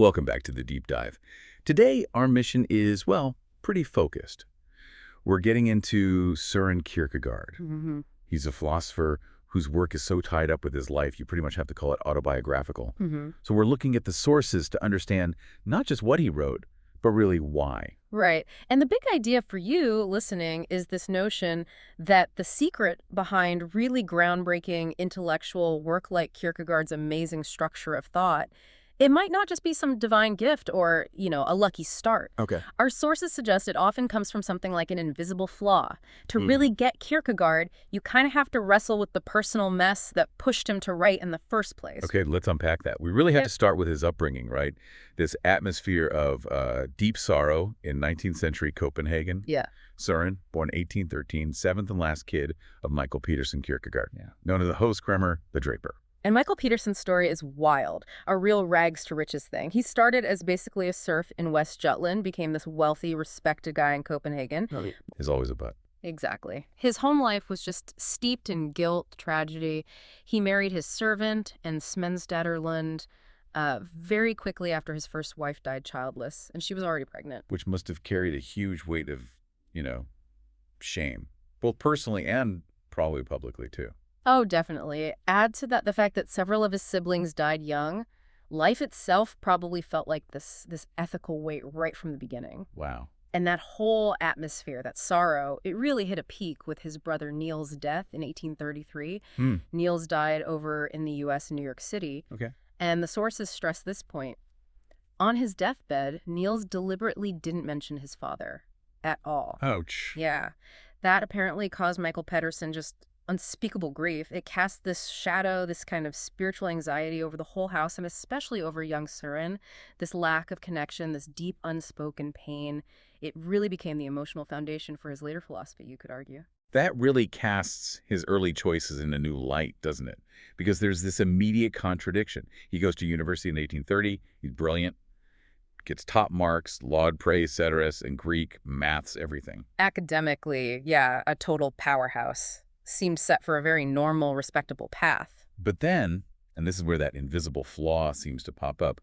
Welcome back to the deep dive. Today, our mission is, well, pretty focused. We're getting into Søren Kierkegaard. Mm-hmm. He's a philosopher whose work is so tied up with his life, you pretty much have to call it autobiographical. Mm-hmm. So we're looking at the sources to understand not just what he wrote, but really why. Right. And the big idea for you listening is this notion that the secret behind really groundbreaking intellectual work like Kierkegaard's amazing structure of thought, it might not just be some divine gift or, a lucky start. Okay. Our sources suggest it often comes from something like an invisible flaw. To really get Kierkegaard, you kind of have to wrestle with the personal mess that pushed him to write in the first place. Okay, let's unpack that. We really have to start with his upbringing, right? This atmosphere of deep sorrow in 19th century Copenhagen. Yeah. Søren, born 1813, seventh and last kid of Michael Peterson Kierkegaard, known as the Hovskræmmer, the Draper. And Michael Peterson's story is wild, a real rags to riches thing. He started as basically a serf in West Jutland, became this wealthy, respected guy in Copenhagen. There's always a but. Exactly. His home life was just steeped in guilt, tragedy. He married his servant and Smensdatterlund very quickly after his first wife died childless, and she was already pregnant. Which must have carried a huge weight of, shame, both personally and probably publicly, too. Oh, definitely. Add to that the fact that several of his siblings died young. Life itself probably felt like this ethical weight right from the beginning. Wow. And that whole atmosphere, that sorrow, it really hit a peak with his brother Niels' death in 1833. Niels died over in the U.S. in New York City. Okay. And the sources stress this point. On his deathbed, Niels deliberately didn't mention his father at all. Ouch. Yeah. That apparently caused Michael Peterson just unspeakable grief. It cast this shadow, this kind of spiritual anxiety over the whole house, and especially over young Søren. This lack of connection, this deep unspoken pain. It really became the emotional foundation for his later philosophy, you could argue. That really casts his early choices in a new light, doesn't it? Because there's this immediate contradiction. He goes to university in 1830. He's brilliant, gets top marks, laud, praise, ceteris, and Greek, maths, everything. Academically, yeah, a total powerhouse. Seemed set for a very normal, respectable path. But then, and this is where that invisible flaw seems to pop up,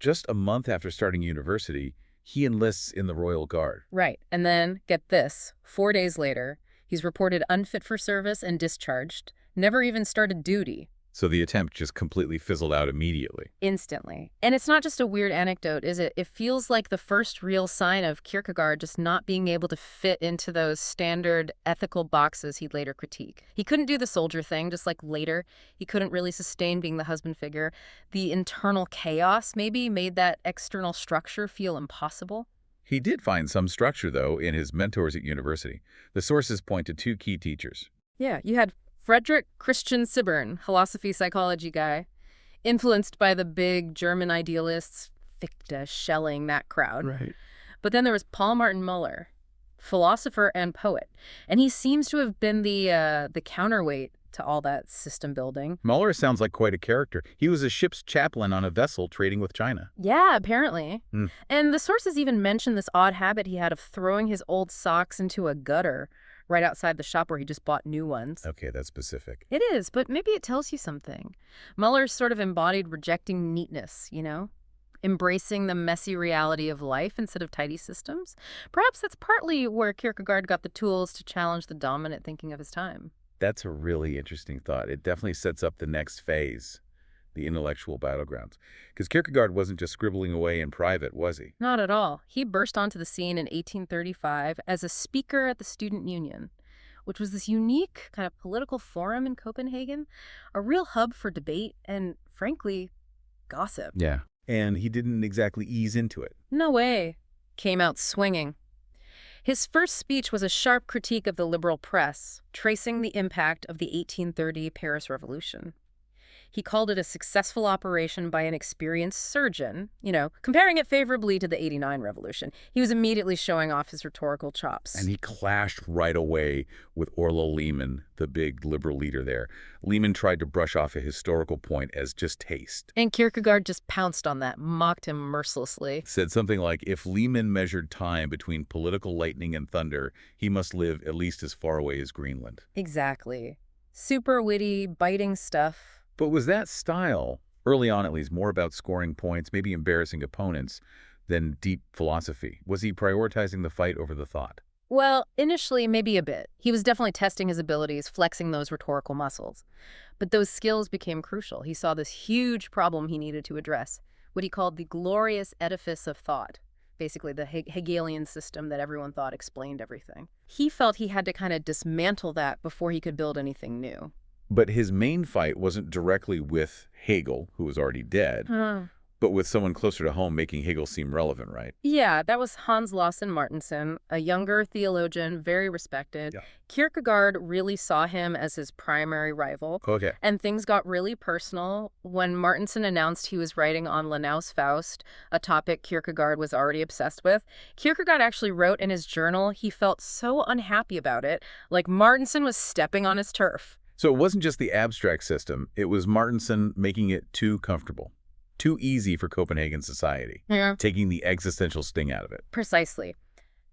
just a month after starting university, he enlists in the Royal Guard. Right. And then, get this, 4 days later, he's reported unfit for service and discharged, never even started duty. So the attempt just completely fizzled out immediately. Instantly. And it's not just a weird anecdote, is it? It feels like the first real sign of Kierkegaard just not being able to fit into those standard ethical boxes he'd later critique. He couldn't do the soldier thing, just like later. He couldn't really sustain being the husband figure. The internal chaos maybe made that external structure feel impossible. He did find some structure, though, in his mentors at university. The sources point to two key teachers. Yeah, you had Friedrich Christian Sibbern, philosophy psychology guy, influenced by the big German idealists, Fichte, Schelling, that crowd. Right. But then there was Paul Martin Muller, philosopher and poet, and he seems to have been the counterweight to all that system building. Muller sounds like quite a character. He was a ship's chaplain on a vessel trading with China. Yeah, apparently. And the sources even mention this odd habit he had of throwing his old socks into a gutter right outside the shop where he just bought new ones. Okay, that's specific. It is, but maybe it tells you something. Muller's sort of embodied rejecting neatness, embracing the messy reality of life instead of tidy systems. Perhaps that's partly where Kierkegaard got the tools to challenge the dominant thinking of his time. That's a really interesting thought. It definitely sets up the next phase, the intellectual battlegrounds. Because Kierkegaard wasn't just scribbling away in private, was he? Not at all. He burst onto the scene in 1835 as a speaker at the Student Union, which was this unique kind of political forum in Copenhagen, a real hub for debate and, frankly, gossip. Yeah. And he didn't exactly ease into it. No way. Came out swinging. His first speech was a sharp critique of the liberal press, tracing the impact of the 1830 Paris Revolution. He called it a successful operation by an experienced surgeon, comparing it favorably to the '89 revolution. He was immediately showing off his rhetorical chops. And he clashed right away with Orlo Lehmann, the big liberal leader there. Lehmann tried to brush off a historical point as just taste. And Kierkegaard just pounced on that, mocked him mercilessly. Said something like, if Lehmann measured time between political lightning and thunder, he must live at least as far away as Greenland. Exactly. Super witty, biting stuff. But was that style Early on, at least, more about scoring points, maybe embarrassing opponents, than deep philosophy. Was he prioritizing the fight over the thought? Well, initially, maybe a bit. He was definitely testing his abilities, flexing those rhetorical muscles. But those skills became crucial. He saw this huge problem he needed to address, what he called the glorious edifice of thought, basically the Hegelian system that everyone thought explained everything. He felt he had to kind of dismantle that before he could build anything new. But his main fight wasn't directly with Hegel, who was already dead, but with someone closer to home making Hegel seem relevant, right? Yeah, that was Hans Lawson Martensen, a younger theologian, very respected. Yeah. Kierkegaard really saw him as his primary rival. Okay. And things got really personal when Martensen announced he was writing on Linnau's Faust, a topic Kierkegaard was already obsessed with. Kierkegaard actually wrote in his journal he felt so unhappy about it, like Martensen was stepping on his turf. So it wasn't just the abstract system, it was Martensen making it too comfortable, too easy for Copenhagen society, Yeah. taking the existential sting out of it. Precisely.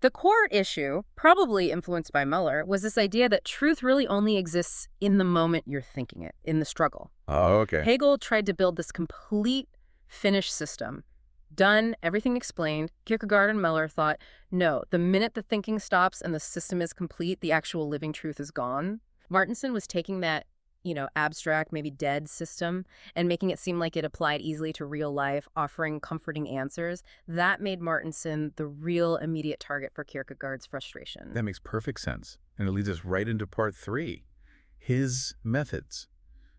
The core issue, probably influenced by Muller, was this idea that truth really only exists in the moment you're thinking it, in the struggle. Oh, okay. Hegel tried to build this complete, finished system. Done, everything explained. Kierkegaard and Muller thought, no, the minute the thinking stops and the system is complete, the actual living truth is gone. Martensen was taking that, abstract, maybe dead system and making it seem like it applied easily to real life, offering comforting answers. That made Martensen the real immediate target for Kierkegaard's frustration. That makes perfect sense. And it leads us right into part 3. His methods.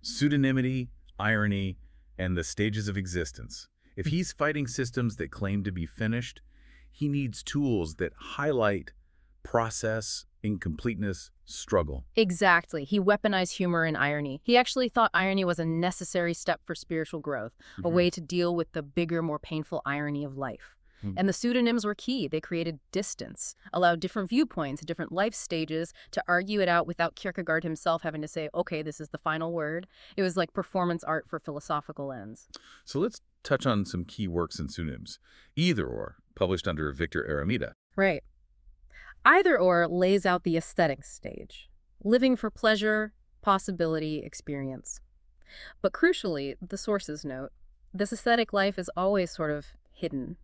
Pseudonymity, irony, and the stages of existence. If he's fighting systems that claim to be finished, he needs tools that highlight process, incompleteness, struggle. Exactly. He weaponized humor and irony. He actually thought irony was a necessary step for spiritual growth, a way to deal with the bigger, more painful irony of life. And the pseudonyms were key. They created distance, allowed different viewpoints, different life stages to argue it out without Kierkegaard himself having to say, okay, this is the final word. It was like performance art for philosophical ends. So let's touch on some key works and pseudonyms. Either Or, published under Victor Eremita. Right. Either Or lays out the aesthetic stage, living for pleasure, possibility, experience. But crucially, the sources note, this aesthetic life is always sort of hidden.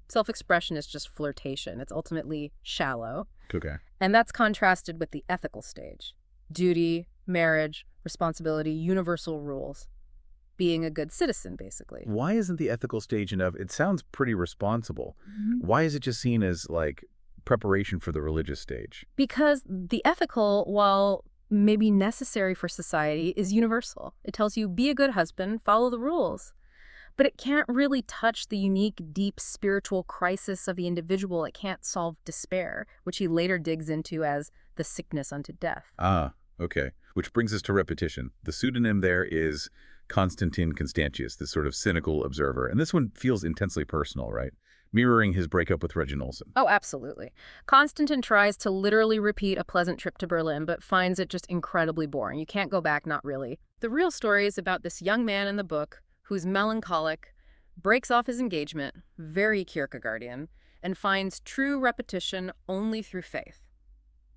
Self-expression is just flirtation. It's ultimately shallow. Okay. And that's contrasted with the ethical stage. Duty, marriage, responsibility, universal rules. Being a good citizen, basically. Why isn't the ethical stage enough? It sounds pretty responsible. Why is it just seen as, like, preparation for the religious stage? Because the ethical, while maybe necessary for society, is universal. It tells you, be a good husband, follow the rules. But it can't really touch the unique, deep spiritual crisis of the individual. It can't solve despair, which he later digs into as the sickness unto death. Ah, okay. Which brings us to repetition. The pseudonym there is Constantine Constantius, this sort of cynical observer. And this one feels intensely personal, right? Mirroring his breakup with Regin Olsen. Oh, absolutely. Constantine tries to literally repeat a pleasant trip to Berlin, but finds it just incredibly boring. You can't go back, not really. The real story is about this young man in the book who's melancholic, breaks off his engagement, very Kierkegaardian, and finds true repetition only through faith.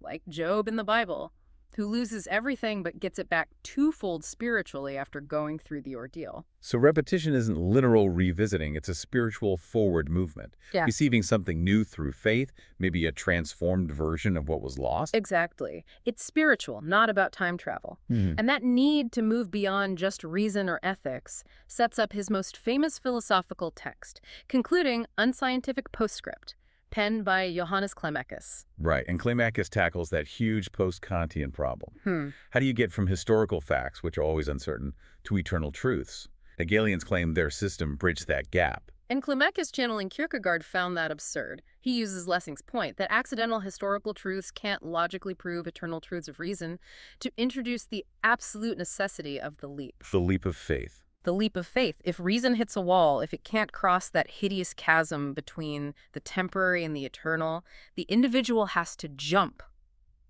Like Job in the Bible, who loses everything but gets it back twofold spiritually after going through the ordeal. So repetition isn't literal revisiting, it's a spiritual forward movement. Yeah. Receiving something new through faith, maybe a transformed version of what was lost. Exactly. It's spiritual, not about time travel. And that need to move beyond just reason or ethics sets up his most famous philosophical text, concluding unscientific postscript, penned by Johannes Climacus. Right, and Climacus tackles that huge post-Kantian problem. How do you get from historical facts, which are always uncertain, to eternal truths? Hegelians claim their system bridged that gap. And Climacus channeling Kierkegaard found that absurd. He uses Lessing's point that accidental historical truths can't logically prove eternal truths of reason to introduce the absolute necessity of the leap. The leap of faith. The leap of faith. If reason hits a wall, if it can't cross that hideous chasm between the temporary and the eternal, the individual has to jump,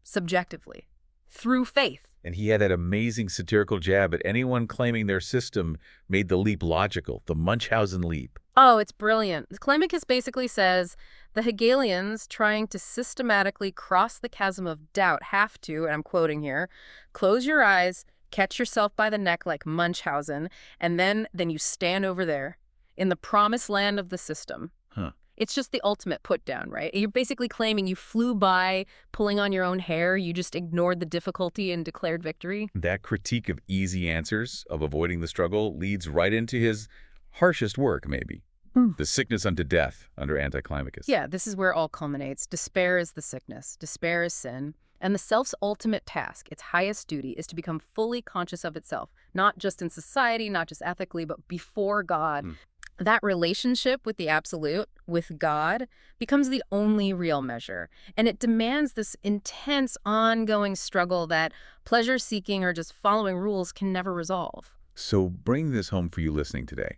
subjectively, through faith. And he had that amazing satirical jab at anyone claiming their system made the leap logical, the Munchausen leap. Oh, it's brilliant. Climacus basically says the Hegelians trying to systematically cross the chasm of doubt have to, and I'm quoting here, close your eyes, catch yourself by the neck like Munchausen, and then you stand over there in the promised land of the system. Huh. It's just the ultimate put down, right? You're basically claiming you flew by, pulling on your own hair, you just ignored the difficulty and declared victory. That critique of easy answers, of avoiding the struggle, leads right into his harshest work, maybe. The sickness unto death under Anticlimacus. Yeah, this is where it all culminates. Despair is the sickness. Despair is sin. And the self's ultimate task, its highest duty, is to become fully conscious of itself, not just in society, not just ethically, but before God. That relationship with the absolute, with God, becomes the only real measure. And it demands this intense, ongoing struggle that pleasure-seeking or just following rules can never resolve. So bring this home for you listening today.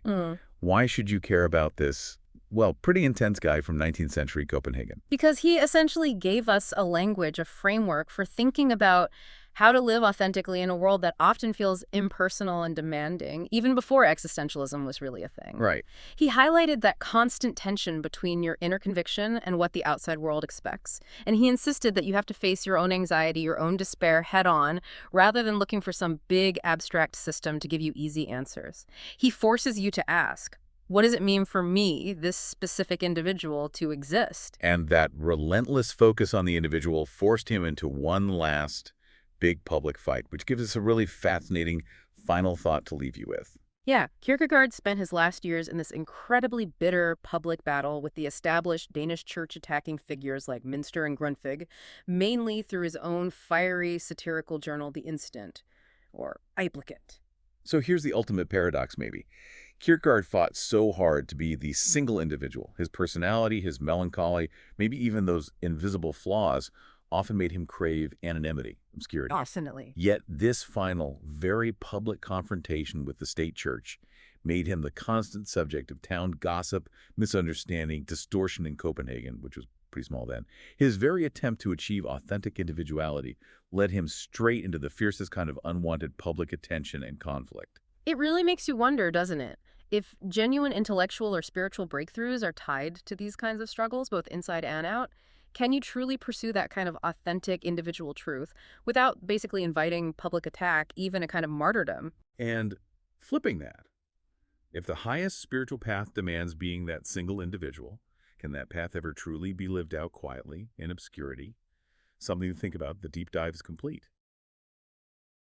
Why should you care about this, well, pretty intense guy from 19th century Copenhagen? Because he essentially gave us a language, a framework for thinking about how to live authentically in a world that often feels impersonal and demanding, even before existentialism was really a thing. Right. He highlighted that constant tension between your inner conviction and what the outside world expects. And he insisted that you have to face your own anxiety, your own despair head on, rather than looking for some big abstract system to give you easy answers. He forces you to ask, what does it mean for me, this specific individual, to exist? And that relentless focus on the individual forced him into one last big public fight, which gives us a really fascinating final thought to leave you with. Yeah, Kierkegaard spent his last years in this incredibly bitter public battle with the established Danish church attacking figures like Minster and Grundtvig, mainly through his own fiery satirical journal, The Instant, or Øjeblikket. So here's the ultimate paradox, maybe. Kierkegaard fought so hard to be the single individual. His personality, his melancholy, maybe even those invisible flaws often made him crave anonymity, obscurity. Definitely. Yet this final, very public confrontation with the state church made him the constant subject of town gossip, misunderstanding, distortion in Copenhagen, which was pretty small then. His very attempt to achieve authentic individuality led him straight into the fiercest kind of unwanted public attention and conflict. It really makes you wonder, doesn't it? If genuine intellectual or spiritual breakthroughs are tied to these kinds of struggles, both inside and out, can you truly pursue that kind of authentic individual truth without basically inviting public attack, even a kind of martyrdom? And flipping that, if the highest spiritual path demands being that single individual, can that path ever truly be lived out quietly, in obscurity? Something to think about. The deep dive is complete.